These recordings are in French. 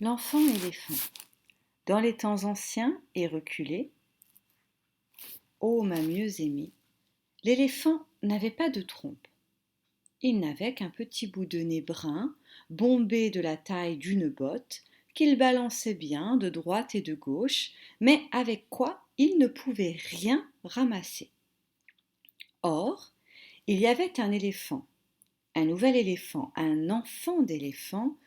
L'enfant éléphant. Dans les temps anciens et reculés, ô ma mieux-aimée, l'éléphant n'avait pas de trompe. Il n'avait qu'un petit bout de nez brun, bombé de la taille d'une botte, qu'il balançait bien de droite et de gauche, mais avec quoi il ne pouvait rien ramasser. Or, il y avait un éléphant, un nouvel éléphant, un enfant d'éléphant,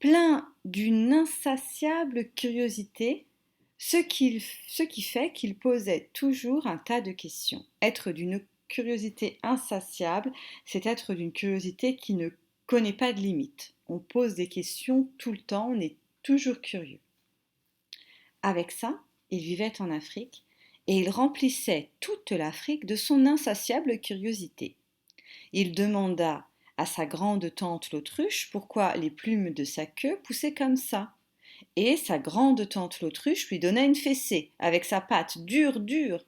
plein d'une insatiable curiosité, ce qui fait qu'il posait toujours un tas de questions. Être d'une curiosité insatiable, c'est être d'une curiosité qui ne connaît pas de limite. On pose des questions tout le temps, on est toujours curieux. Avec ça, il vivait en Afrique et il remplissait toute l'Afrique de son insatiable curiosité. Il demanda à sa grande tante l'autruche pourquoi les plumes de sa queue poussaient comme ça. Et sa grande tante l'autruche lui donna une fessée avec sa patte dure, dure.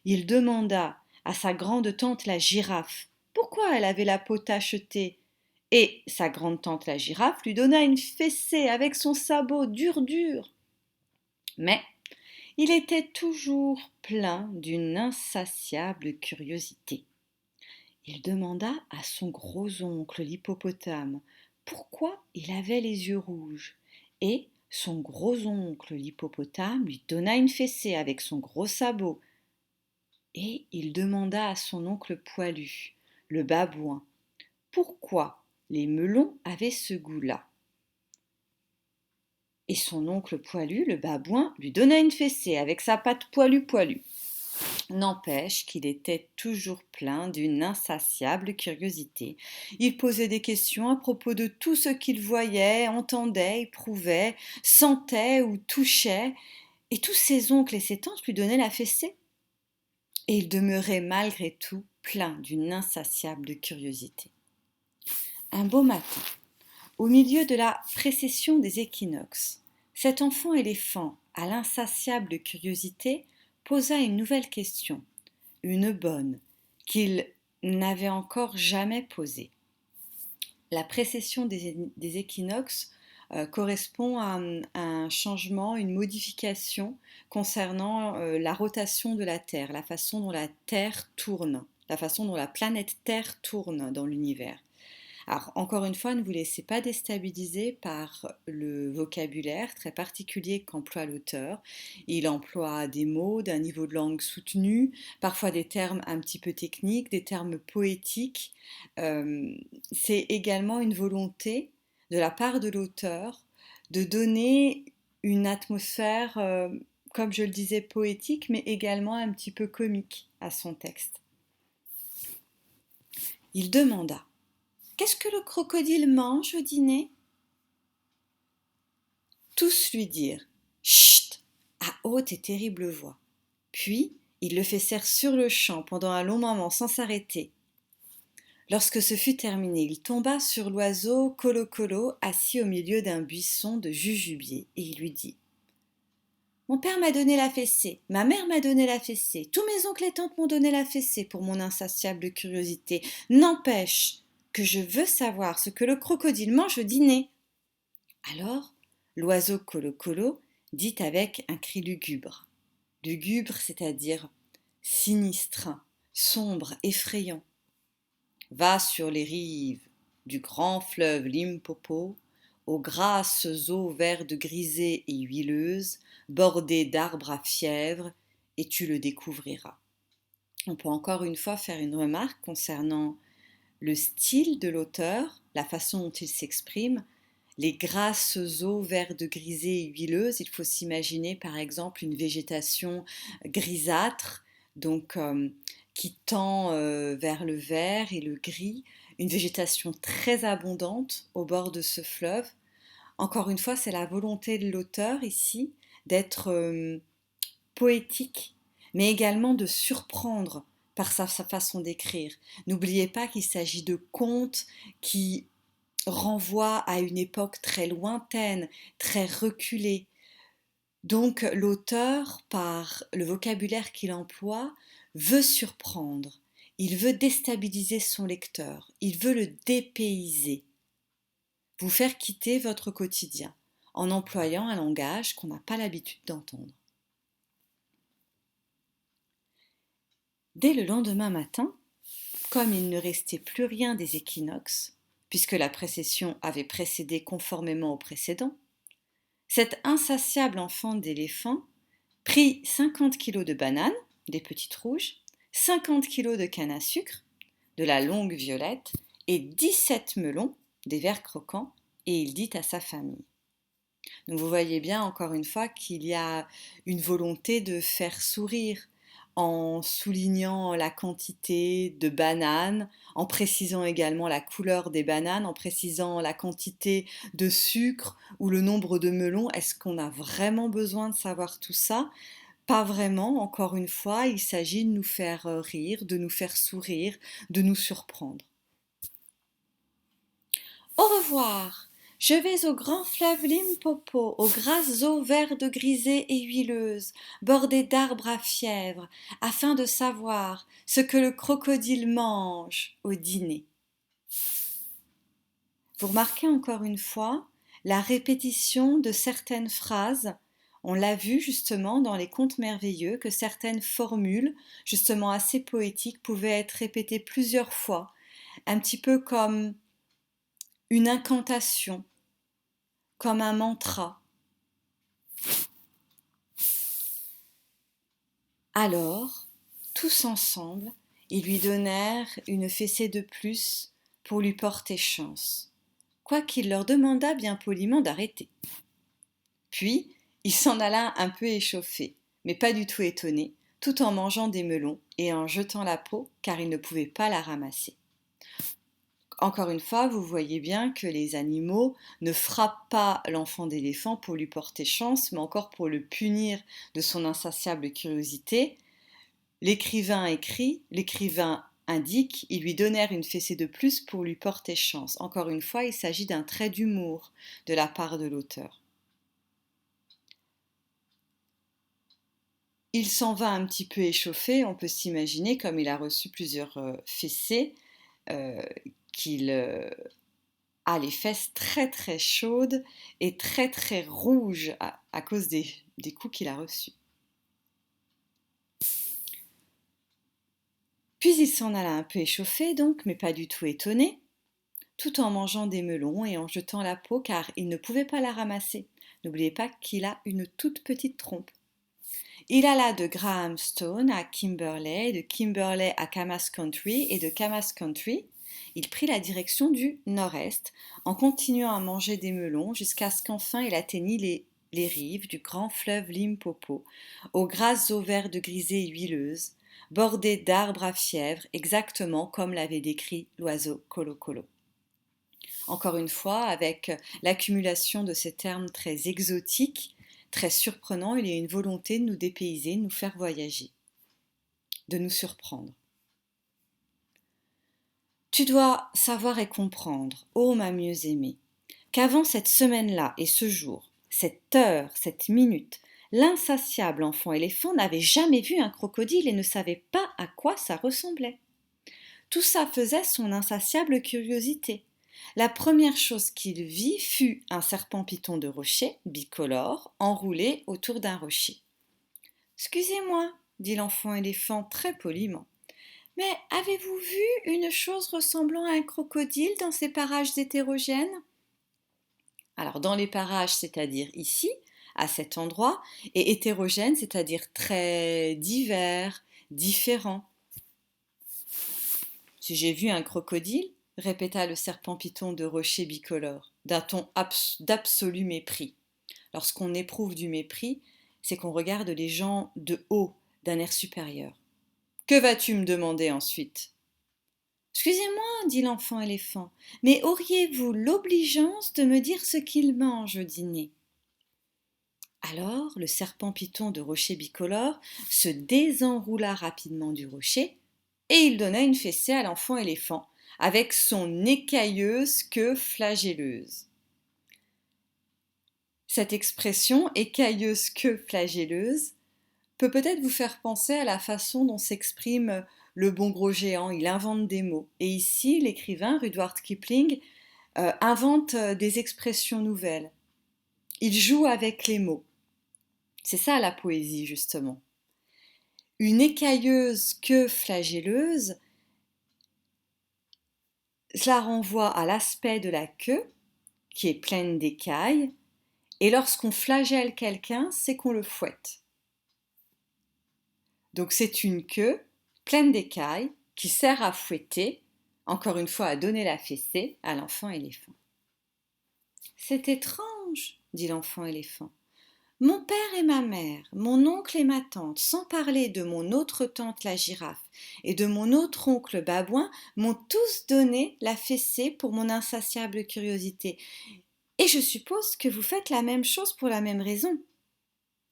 Il demanda à sa grande tante la girafe pourquoi elle avait la peau tachetée. Et sa grande tante la girafe lui donna une fessée avec son sabot dur, dur. Mais il était toujours plein d'une insatiable curiosité. Il demanda à son gros-oncle l'hippopotame pourquoi il avait les yeux rouges, et son gros-oncle l'hippopotame lui donna une fessée avec son gros sabot. Et il demanda à son oncle poilu, le babouin, pourquoi les melons avaient ce goût-là. Et son oncle poilu, le babouin, lui donna une fessée avec sa patte poilu. N'empêche qu'il était toujours plein d'une insatiable curiosité. Il posait des questions à propos de tout ce qu'il voyait, entendait, éprouvait, sentait ou touchait, et tous ses oncles et ses tantes lui donnaient la fessée. Et il demeurait malgré tout plein d'une insatiable curiosité. Un beau matin, au milieu de la précession des équinoxes, cet enfant éléphant, à l'insatiable curiosité, posa une nouvelle question, une bonne, qu'il n'avait encore jamais posée. La précession des équinoxes correspond à un changement, une modification concernant la rotation de la Terre, la façon dont la Terre tourne, la façon dont la planète Terre tourne dans l'univers. Alors, encore une fois, ne vous laissez pas déstabiliser par le vocabulaire très particulier qu'emploie l'auteur. Il emploie des mots d'un niveau de langue soutenu, parfois des termes un petit peu techniques, des termes poétiques. C'est également une volonté de la part de l'auteur de donner une atmosphère, comme je le disais, poétique, mais également un petit peu comique à son texte. Il demanda: qu'est-ce que le crocodile mange au dîner? Tous lui dirent: chut, à haute et terrible voix. Puis ils le fessèrent sur-le-champ pendant un long moment sans s'arrêter. Lorsque ce fut terminé, il tomba sur l'oiseau Colo-Colo assis au milieu d'un buisson de jujubier et il lui dit: mon père m'a donné la fessée, ma mère m'a donné la fessée, tous mes oncles et tantes m'ont donné la fessée pour mon insatiable curiosité. N'empêche que je veux savoir ce que le crocodile mange au dîner. Alors, l'oiseau Colo-Colo dit avec un cri lugubre. Lugubre, c'est-à-dire sinistre, sombre, effrayant. Va sur les rives du grand fleuve Limpopo, aux grasses eaux vertes grisées et huileuses, bordées d'arbres à fièvre, et tu le découvriras. On peut encore une fois faire une remarque concernant le style de l'auteur, la façon dont il s'exprime. Les grasses eaux vertes grisées et huileuses, il faut s'imaginer par exemple une végétation grisâtre, donc qui tend vers le vert et le gris, une végétation très abondante au bord de ce fleuve. Encore une fois, c'est la volonté de l'auteur ici d'être poétique, mais également de surprendre par sa façon d'écrire. N'oubliez pas qu'il s'agit de contes qui renvoient à une époque très lointaine, très reculée. Donc l'auteur, par le vocabulaire qu'il emploie, veut surprendre, il veut déstabiliser son lecteur, il veut le dépayser, vous faire quitter votre quotidien. en employant un langage qu'on n'a pas l'habitude d'entendre. Dès le lendemain matin, comme il ne restait plus rien des équinoxes, puisque la précession avait précédé conformément au précédent, cet insatiable enfant d'éléphant prit 50 kilos de bananes, des petites rouges, 50 kilos de canne à sucre, de la longue violette, et 17 melons, des verts croquants, et il dit à sa famille. Donc vous voyez bien encore une fois qu'il y a une volonté de faire sourire en soulignant la quantité de bananes, en précisant également la couleur des bananes, en précisant la quantité de sucre ou le nombre de melons. Est-ce qu'on a vraiment besoin de savoir tout ça? Pas vraiment, encore une fois, il s'agit de nous faire rire, de nous faire sourire, de nous surprendre. Au revoir! Je vais au grand fleuve Limpopo, aux grasses eaux vertes grisées et huileuses, bordées d'arbres à fièvre, afin de savoir ce que le crocodile mange au dîner. Vous remarquez encore une fois la répétition de certaines phrases. On l'a vu justement dans les contes merveilleux que certaines formules, justement assez poétiques, pouvaient être répétées plusieurs fois, un petit peu comme une incantation, comme un mantra. Alors, tous ensemble, ils lui donnèrent une fessée de plus pour lui porter chance, quoiqu'il leur demandât bien poliment d'arrêter. Puis, il s'en alla un peu échauffé, mais pas du tout étonné, tout en mangeant des melons et en jetant la peau, car il ne pouvait pas la ramasser. Encore une fois, vous voyez bien que les animaux ne frappent pas l'enfant d'éléphant pour lui porter chance, mais encore pour le punir de son insatiable curiosité. L'écrivain écrit, l'écrivain indique, ils lui donnèrent une fessée de plus pour lui porter chance. Encore une fois, il s'agit d'un trait d'humour de la part de l'auteur. Il s'en va un petit peu échauffé, on peut s'imaginer, comme il a reçu plusieurs fessées, euh, qu'il a les fesses très très chaudes et très très rouges à cause des coups qu'il a reçus. Puis il s'en alla un peu échauffé donc, mais pas du tout étonné, tout en mangeant des melons et en jetant la peau car il ne pouvait pas la ramasser. N'oubliez pas qu'il a une toute petite trompe. Il alla de Grahamstown à Kimberley, de Kimberley à Camas Country et de Camas Country, il prit la direction du nord-est en continuant à manger des melons jusqu'à ce qu'enfin il atteignit les rives du grand fleuve Limpopo, aux grasses eaux vertes grisées et huileuses, bordées d'arbres à fièvre, exactement comme l'avait décrit l'oiseau Colo-Colo. Encore une fois, avec l'accumulation de ces termes très exotiques, très surprenants, il y a une volonté de nous dépayser, de nous faire voyager, de nous surprendre. Tu dois savoir et comprendre, ô ma mieux aimée, qu'avant cette semaine-là et ce jour, cette heure, cette minute, l'insatiable enfant éléphant n'avait jamais vu un crocodile et ne savait pas à quoi ça ressemblait. Tout ça faisait son insatiable curiosité. La première chose qu'il vit fut un serpent python de rocher, bicolore, enroulé autour d'un rocher. Excusez-moi, dit l'enfant éléphant très poliment. Mais avez-vous vu une chose ressemblant à un crocodile dans ces parages hétérogènes? Alors dans les parages, c'est-à-dire ici, à cet endroit, et hétérogène, c'est-à-dire très divers, différents. Si j'ai vu un crocodile, répéta le serpent python de rocher bicolore, d'un ton d'absolu mépris. Lorsqu'on éprouve du mépris, c'est qu'on regarde les gens de haut, d'un air supérieur. Que vas-tu me demander ensuite? Excusez-moi, dit l'enfant éléphant, mais auriez-vous l'obligeance de me dire ce qu'il mange au dîner? Alors le serpent python de rocher bicolore se désenroula rapidement du rocher et il donna une fessée à l'enfant éléphant avec son écailleuse queue flagelleuse. Cette expression écailleuse queue flagelleuse peut peut-être vous faire penser à la façon dont s'exprime le bon gros géant. Il invente des mots. Et ici, l'écrivain Rudyard Kipling invente des expressions nouvelles. Il joue avec les mots. C'est ça la poésie, justement. Une écailleuse queue flagelleuse, cela renvoie à l'aspect de la queue, qui est pleine d'écailles, et lorsqu'on flagelle quelqu'un, c'est qu'on le fouette. Donc c'est une queue pleine d'écailles qui sert à fouetter, encore une fois à donner la fessée à l'enfant éléphant. C'est étrange, dit l'enfant éléphant. Mon père et ma mère, mon oncle et ma tante, sans parler de mon autre tante la girafe et de mon autre oncle babouin, m'ont tous donné la fessée pour mon insatiable curiosité. Et je suppose que vous faites la même chose pour la même raison.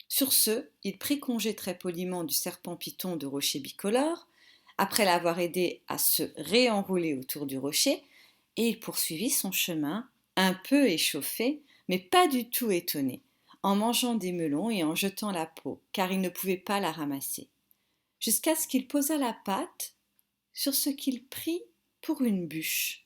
Sur ce, il prit congé très poliment du serpent python de rocher bicolore, après l'avoir aidé à se réenrouler autour du rocher, et il poursuivit son chemin, un peu échauffé, mais pas du tout étonné, en mangeant des melons et en jetant la peau, car il ne pouvait pas la ramasser, jusqu'à ce qu'il posât la patte sur ce qu'il prit pour une bûche,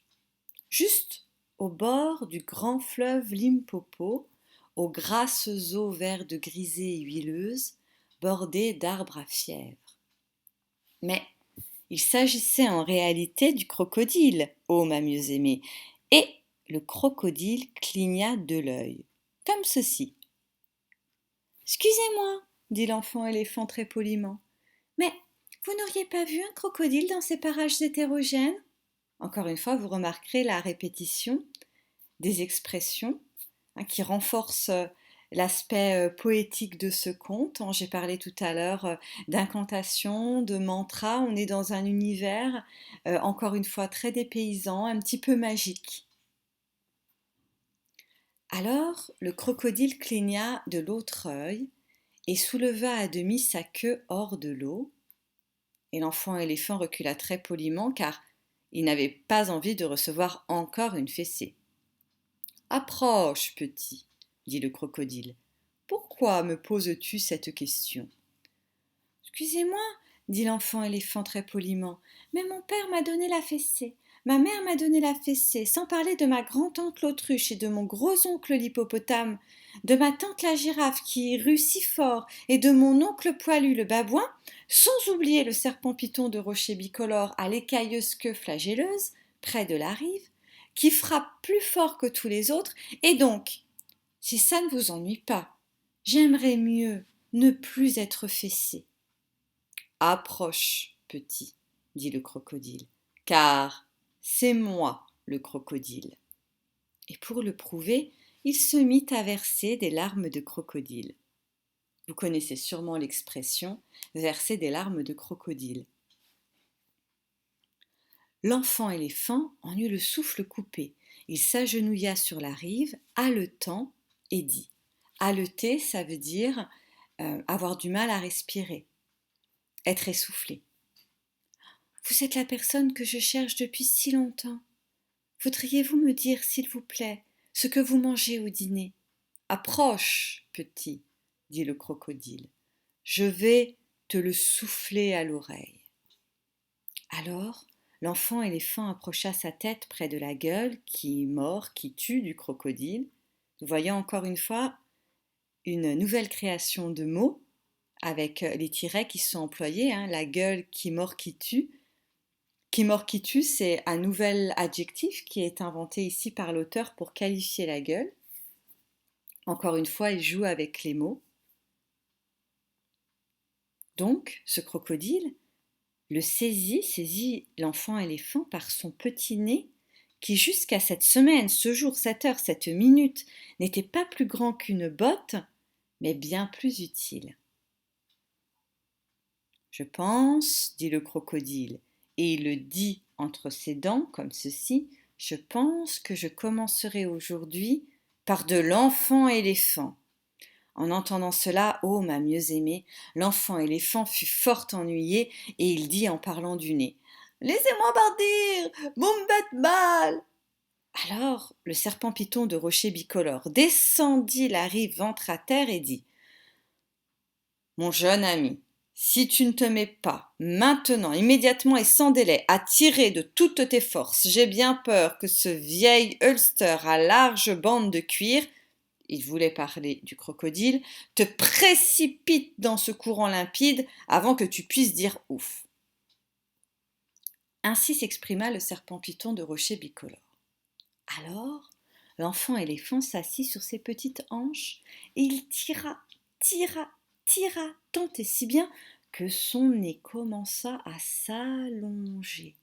juste au bord du grand fleuve Limpopo, aux grasses eaux vertes grisées et huileuses, bordées d'arbres à fièvre. Mais il s'agissait en réalité du crocodile, ô ma mieux aimée, et le crocodile cligna de l'œil, comme ceci. Excusez-moi, dit l'enfant éléphant très poliment, mais vous n'auriez pas vu un crocodile dans ces parages hétérogènes? Encore une fois, vous remarquerez la répétition des expressions qui renforcent l'aspect poétique de ce conte. J'ai parlé tout à l'heure d'incantation, de mantra. On est dans un univers, encore une fois, très dépaysant, un petit peu magique. Alors, le crocodile cligna de l'autre œil et souleva à demi sa queue hors de l'eau. Et l'enfant éléphant recula très poliment car il n'avait pas envie de recevoir encore une fessée. Approche, petit, dit le crocodile. Pourquoi me poses-tu cette question? Excusez-moi, dit l'enfant éléphant très poliment, mais mon père m'a donné la fessée. Ma mère m'a donné la fessée, sans parler de ma grand-tante l'autruche et de mon gros-oncle l'hippopotame, de ma tante la girafe qui rue si fort et de mon oncle poilu le babouin, sans oublier le serpent python de rocher bicolore à l'écailleuse queue flagelleuse, près de la rive, qui frappe plus fort que tous les autres, et donc, si ça ne vous ennuie pas, j'aimerais mieux ne plus être fessé. Approche, petit, dit le crocodile, car c'est moi le crocodile. Et pour le prouver, il se mit à verser des larmes de crocodile. Vous connaissez sûrement l'expression verser des larmes de crocodile. L'enfant éléphant en eut le souffle coupé. Il s'agenouilla sur la rive, haletant, et dit. Haleter, ça veut dire avoir du mal à respirer, être essoufflé. Vous êtes la personne que je cherche depuis si longtemps. Voudriez-vous me dire, s'il vous plaît, ce que vous mangez au dîner? Approche, petit, dit le crocodile. Je vais te le souffler à l'oreille. Alors, l'enfant éléphant approcha sa tête près de la gueule qui mord, qui tue du crocodile. Vous voyez encore une fois une nouvelle création de mots avec les tirets qui sont employés, la gueule qui mord, qui tue. Qui mord, qui tue, c'est un nouvel adjectif qui est inventé ici par l'auteur pour qualifier la gueule. Encore une fois, il joue avec les mots. Donc, ce crocodile saisit l'enfant éléphant par son petit nez qui jusqu'à cette semaine, ce jour, cette heure, cette minute, n'était pas plus grand qu'une botte, mais bien plus utile. Je pense, dit le crocodile, et il le dit entre ses dents comme ceci, je pense que je commencerai aujourd'hui par de l'enfant éléphant. En entendant cela, ô ma mieux aimée, l'enfant éléphant fut fort ennuyé et il dit en parlant du nez. Laissez-moi partir, vous me faites mal. Alors le serpent python de rocher bicolore descendit la rive ventre à terre et dit. Mon jeune ami, si tu ne te mets pas, maintenant, immédiatement et sans délai, à tirer de toutes tes forces, j'ai bien peur que ce vieil Ulster à large bande de cuir, il voulait parler du crocodile, te précipite dans ce courant limpide avant que tu puisses dire ouf. Ainsi s'exprima le serpent python de rocher bicolore. Alors, l'enfant éléphant s'assit sur ses petites hanches et il tira, tant et si bien que son nez commença à s'allonger.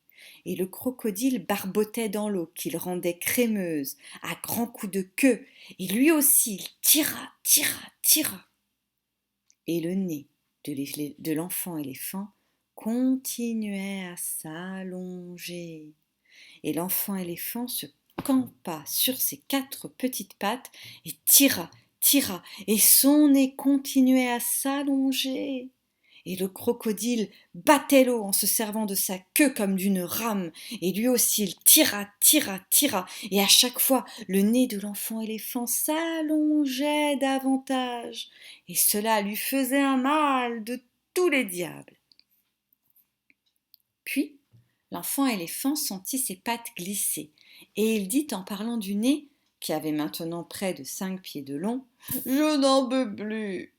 Et le crocodile barbotait dans l'eau qu'il rendait crémeuse à grands coups de queue, et lui aussi il tira. Et le nez de l'enfant éléphant continuait à s'allonger. Et l'enfant éléphant se campa sur ses 4 petites pattes et tira, et son nez continuait à s'allonger. Et le crocodile battait l'eau en se servant de sa queue comme d'une rame, et lui aussi il tira, et à chaque fois le nez de l'enfant éléphant s'allongeait davantage, et cela lui faisait un mal de tous les diables. Puis, l'enfant éléphant sentit ses pattes glisser, et il dit en parlant du nez, qui avait maintenant près de 5 pieds de long, « Je n'en peux plus !»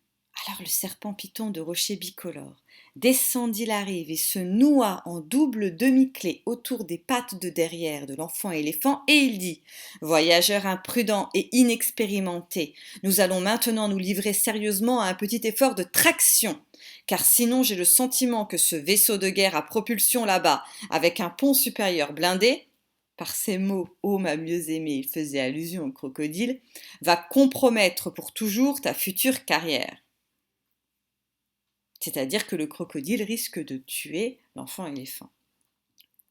Alors le serpent python de rocher bicolore descendit la rive et se noua en double demi-clé autour des pattes de derrière de l'enfant éléphant, et il dit « Voyageur imprudent et inexpérimenté, nous allons maintenant nous livrer sérieusement à un petit effort de traction, car sinon j'ai le sentiment que ce vaisseau de guerre à propulsion là-bas, avec un pont supérieur blindé, par ces mots, ô ma mieux-aimée, il faisait allusion au crocodile, va compromettre pour toujours ta future carrière. » C'est-à-dire que le crocodile risque de tuer l'enfant éléphant.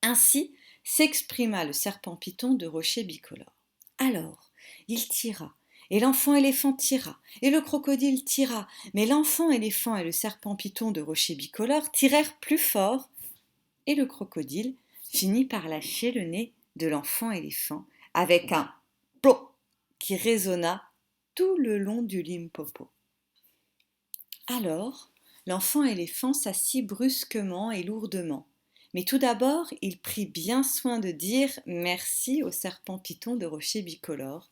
Ainsi s'exprima le serpent python de rocher bicolore. Alors, il tira, et l'enfant éléphant tira, et le crocodile tira, mais l'enfant éléphant et le serpent python de rocher bicolore tirèrent plus fort, et le crocodile finit par lâcher le nez de l'enfant éléphant avec un plop qui résonna tout le long du Limpopo. Alors, l'enfant éléphant s'assit brusquement et lourdement. Mais tout d'abord, il prit bien soin de dire merci au serpent python de rocher bicolore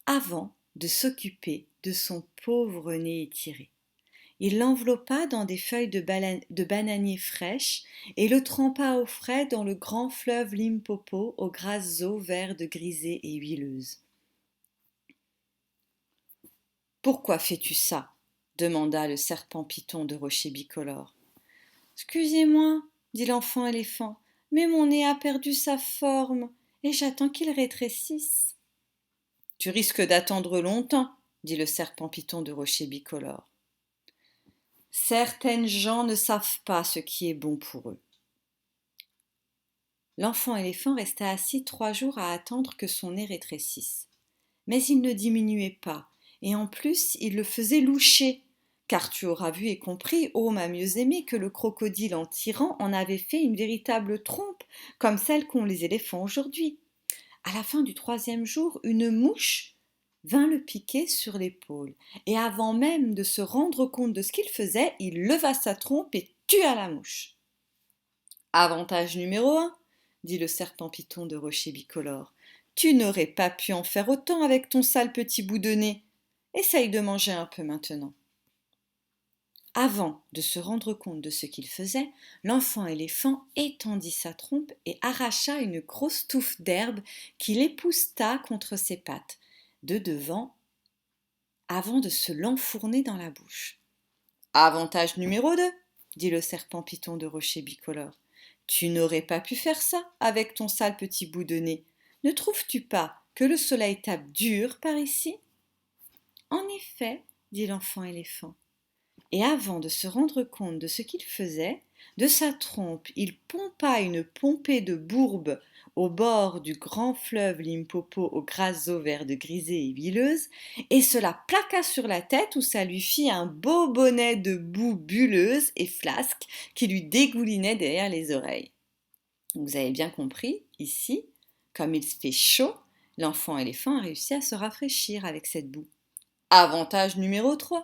avant de s'occuper de son pauvre nez étiré. Il l'enveloppa dans des feuilles de bananier fraîches et le trempa au frais dans le grand fleuve Limpopo aux grasses eaux vertes grisées et huileuses. « Pourquoi fais-tu ça ?» demanda le serpent python de rocher bicolore. « Excusez-moi, dit l'enfant éléphant, mais mon nez a perdu sa forme et j'attends qu'il rétrécisse. »« Tu risques d'attendre longtemps, dit le serpent python de rocher bicolore. Certaines gens ne savent pas ce qui est bon pour eux. » L'enfant éléphant resta assis 3 jours à attendre que son nez rétrécisse. Mais il ne diminuait pas, et en plus il le faisait loucher, car tu auras vu et compris, ô ma mieux-aimée, que le crocodile en tirant en avait fait une véritable trompe, comme celle qu'ont les éléphants aujourd'hui. À la fin du 3e jour, une mouche vint le piquer sur l'épaule, et avant même de se rendre compte de ce qu'il faisait, il leva sa trompe et tua la mouche. Avantage numéro 1, dit le serpent python de rocher bicolore. Tu n'aurais pas pu en faire autant avec ton sale petit bout de nez. Essaye de manger un peu maintenant. Avant de se rendre compte de ce qu'il faisait, l'enfant éléphant étendit sa trompe et arracha une grosse touffe d'herbe qu'il épousseta contre ses pattes, de devant, avant de se l'enfourner dans la bouche. Avantage numéro 2, dit le serpent python de rocher bicolore. Tu n'aurais pas pu faire ça avec ton sale petit bout de nez. Ne trouves-tu pas que le soleil tape dur par ici ? En effet, dit l'enfant éléphant. Et avant de se rendre compte de ce qu'il faisait, de sa trompe, il pompa une pompée de bourbe au bord du grand fleuve Limpopo aux grasses eaux vertes grisées et huileuses, et se la plaqua sur la tête où ça lui fit un beau bonnet de boue bulleuse et flasque qui lui dégoulinait derrière les oreilles. Vous avez bien compris, ici, comme il fait chaud, l'enfant éléphant a réussi à se rafraîchir avec cette boue. Avantage numéro 3,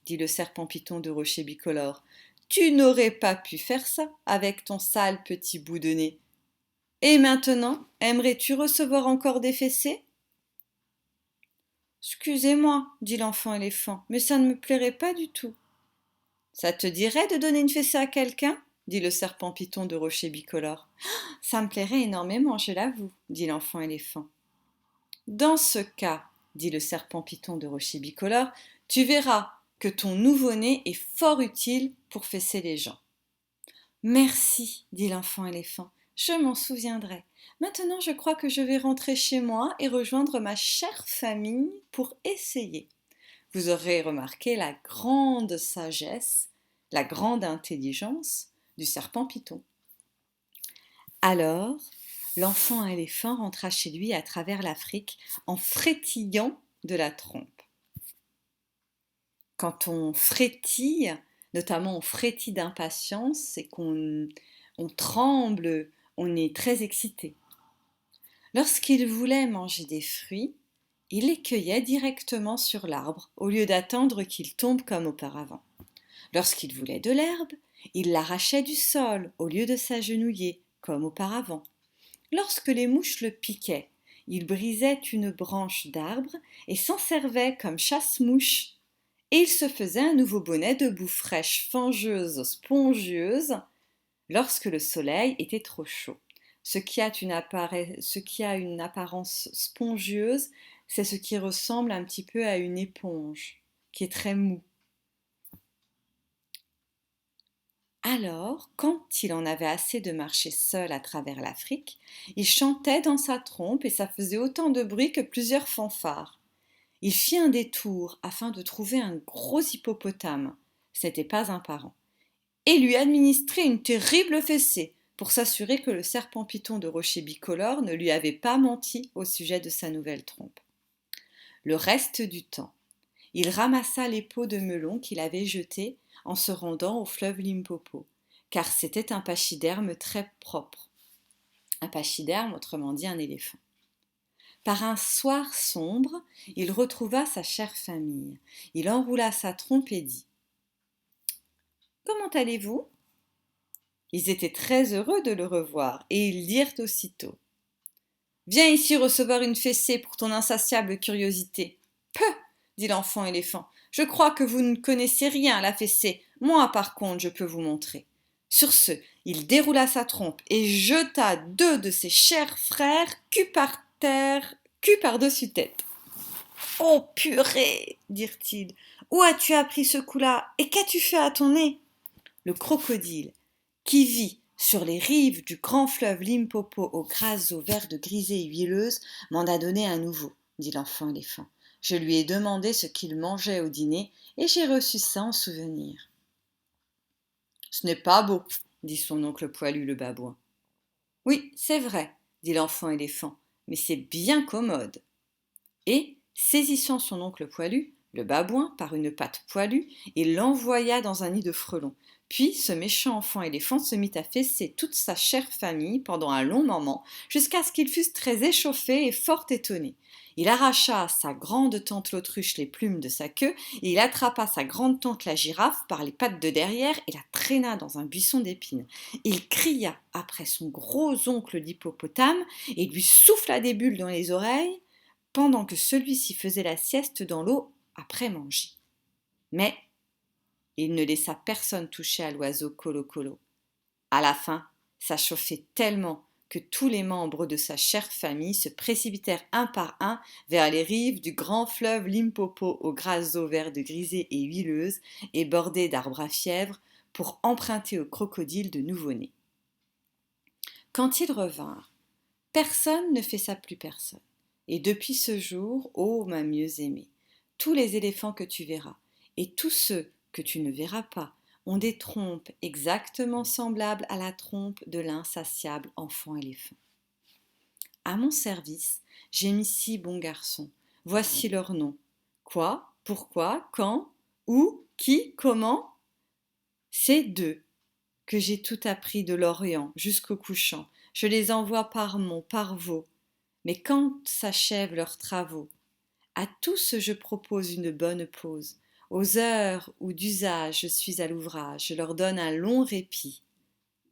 dit le serpent python de rocher bicolore. Tu n'aurais pas pu faire ça avec ton sale petit bout de nez. Et maintenant, aimerais-tu recevoir encore des fessées ? Excusez-moi, dit l'enfant éléphant, mais ça ne me plairait pas du tout. Ça te dirait de donner une fessée à quelqu'un dit le serpent python de rocher bicolore. Ça me plairait énormément, je l'avoue, dit l'enfant éléphant. Dans ce cas, dit le serpent python de rocher bicolore, tu verras que ton nouveau-né est fort utile pour fesser les gens. Merci, dit l'enfant éléphant, je m'en souviendrai. Maintenant, je crois que je vais rentrer chez moi et rejoindre ma chère famille pour essayer. Vous aurez remarqué la grande sagesse, la grande intelligence du serpent python. Alors, l'enfant éléphant rentra chez lui à travers l'Afrique en frétillant de la trompe. Quand on frétille, notamment on frétille d'impatience, c'est qu'on tremble, on est très excité. Lorsqu'il voulait manger des fruits, il les cueillait directement sur l'arbre au lieu d'attendre qu'ils tombent comme auparavant. Lorsqu'il voulait de l'herbe, il l'arrachait du sol au lieu de s'agenouiller comme auparavant. Lorsque les mouches le piquaient, il brisait une branche d'arbre et s'en servait comme chasse-mouche. Et il se faisait un nouveau bonnet de boue fraîche, fangeuse, spongieuse, lorsque le soleil était trop chaud. Ce qui a une apparence spongieuse, c'est ce qui ressemble un petit peu à une éponge, qui est très mou. Alors, quand il en avait assez de marcher seul à travers l'Afrique, il chantait dans sa trompe et ça faisait autant de bruit que plusieurs fanfares. Il fit un détour afin de trouver un gros hippopotame, ce n'était pas un parent, et lui administrer une terrible fessée pour s'assurer que le serpent python de rocher bicolore ne lui avait pas menti au sujet de sa nouvelle trompe. Le reste du temps, il ramassa les peaux de melon qu'il avait jetées en se rendant au fleuve Limpopo, car c'était un pachyderme très propre. Un pachyderme, autrement dit un éléphant. Par un soir sombre, il retrouva sa chère famille. Il enroula sa trompe et dit « Comment allez-vous » Ils étaient très heureux de le revoir et ils dirent aussitôt « Viens ici recevoir une fessée pour ton insatiable curiosité. »« Peu !» dit l'enfant éléphant. « Je crois que vous ne connaissez rien à la fessée. Moi, par contre, je peux vous montrer. » Sur ce, il déroula sa trompe et jeta deux de ses chers frères cul par terre, cul par-dessus tête. « Oh purée !» dirent-ils. « Où as-tu appris ce coup-là et qu'as-tu fait à ton nez ?» Le crocodile, qui vit sur les rives du grand fleuve Limpopo aux grasses eaux vertes grisées et huileuses, m'en a donné un nouveau, dit l'enfant éléphant. Je lui ai demandé ce qu'il mangeait au dîner et j'ai reçu ça en souvenir. Ce n'est pas beau, dit son oncle poilu le babouin. Oui, c'est vrai, dit l'enfant éléphant, mais c'est bien commode. Et, saisissant son oncle poilu, le babouin, par une patte poilue, il l'envoya dans un nid de frelons. Puis ce méchant enfant éléphant se mit à fesser toute sa chère famille pendant un long moment, jusqu'à ce qu'ils fussent très échauffés et fort étonnés. Il arracha à sa grande tante l'autruche les plumes de sa queue, et il attrapa sa grande tante la girafe par les pattes de derrière et la traîna dans un buisson d'épines. Il cria après son gros oncle l'hippopotame et lui souffla des bulles dans les oreilles, pendant que celui-ci faisait la sieste dans l'eau après manger. Mais il ne laissa personne toucher à l'oiseau Colo-Colo. À la fin, ça chauffait tellement que tous les membres de sa chère famille se précipitèrent un par un vers les rives du grand fleuve Limpopo aux grasses eaux vertes grisées et huileuses et bordées d'arbres à fièvre pour emprunter au crocodile de nouveau-né. Quand ils revinrent, personne ne fessa plus personne. Et depuis ce jour, ô ma mieux-aimée, tous les éléphants que tu verras, et tous ceux que tu ne verras pas, ont des trompes exactement semblables à la trompe de l'insatiable enfant éléphant. À mon service, j'ai mis 6 bons garçons. Voici leurs noms. Quoi, pourquoi, quand, où, qui, comment? C'est d'eux que j'ai tout appris de l'Orient jusqu'au couchant. Je les envoie par Mont, par Vaux. Mais quand s'achèvent leurs travaux, à tous je propose une bonne pause. Aux heures où d'usage je suis à l'ouvrage, je leur donne un long répit,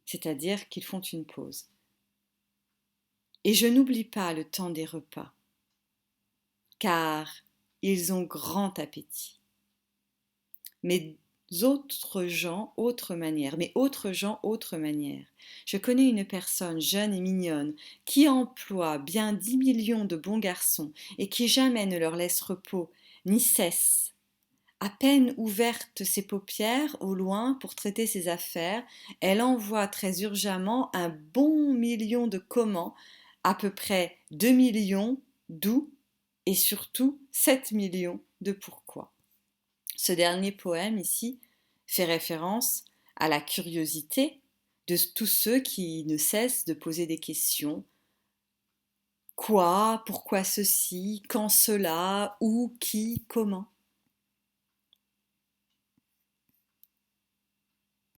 c'est-à-dire qu'ils font une pause. Et je n'oublie pas le temps des repas, car ils ont grand appétit. Mais autres gens, autre manière. Mais autres gens, autre manière. Je connais une personne jeune et mignonne qui emploie bien 10 millions de bons garçons et qui jamais ne leur laisse repos ni cesse. À peine ouvertes ses paupières au loin pour traiter ses affaires, elle envoie très urgemment un bon million de comment, à peu près 2 millions d'où et surtout 7 millions de pourquoi. Ce dernier poème ici fait référence à la curiosité de tous ceux qui ne cessent de poser des questions. Quoi? Pourquoi ceci? Quand cela? Où? Qui? Comment?